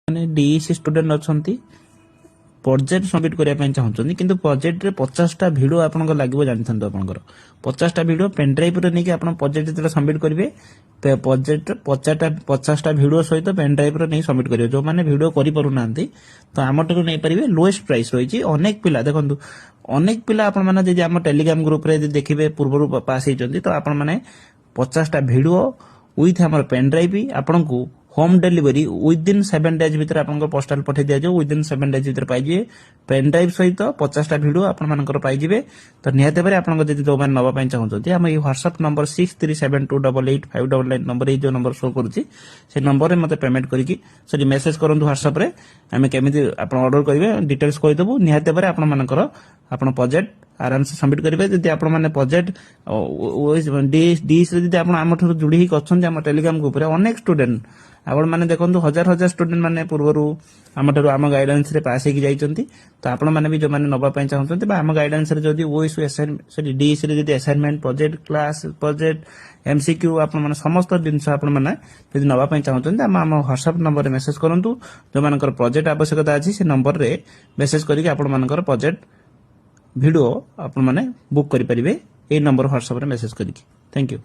माने DEC student अछंती project submit करने चाहते कि प्रोजेक्ट रे 50टा भिडियो आपको लगे जानते आपंकर 50टा भिडियो पेनड्राइव रे नहीं आप प्रोजेक्ट जो सबमिट करेंगे प्रोजेक्ट 50टा भिडियो सहित पेनड्राइव रे नहीं सबमिट करेंगे जो मैंने भिडियो करना तो आम ठार नहीं पारे लोएस्ट प्राइस रही अनेक पिला देखो अनेक पिला आपण मैंने आम टेलीग्राम ग्रुप रे देखिए पूर्व पास होती तो आपण मैंने 50टा भिडियो विथ आम पेनड्राइव आपन को होम डिलीवरी विदिन 7 डेज भीतर आपन पोस्टाल पठे दिया जाए विदिन 7 डेज भीतर पाइजे पेन ड्राइव सहित 50टा भिडियो आपण मानकर पाइजिबे तो निहाते भाବରେ आपन जदि जो मान नबा पई चाहउछथि हम ई WhatsApp नंबर 6372888599 नंबर ए जो नंबर शो करूची से नंबर रे मते पेमेंट करिकि सरी मेसेज करंतु WhatsApp रे हमें केमिति आपन ऑर्डर करिवे डिटेल्स कहि देबो निहाते भाବରେ आपन मानकर आपन प्रोजेक्ट आराम से सबमिट करेंगे जदि आपण माने प्रोजेक्ट डीएस जदि आपण आम ठर जुड़ी ही करछन हम टेलीग्राम ग्रुप रे अनेक स्टूडेंट आपण माने देखंतु हजार हजार स्टूडेंट माने पूर्वरु आम ठर आम गाइडेंस रे पास होगी जाइचंती तो आपण माने भी जो माने नबा पई चाहउछंती बा आम गाइडेंस रे जदि ओएस सॉरी डीएस रे जदि assignment project class project MCQ आपण माने समस्त जिंस आपण माने जदि नबा पई चाहउछंती आम WhatsApp नंबर रे मेसेज करंतु जो मानकर प्रोजेक्ट आवश्यकता अछि से नंबर रे मेसेज करिके आपण मानकर प्रोजेक्ट वीडियो आपण माने बुक करि परिबे ए नंबर WhatsApp रे मेसेज करिके थैंक यू।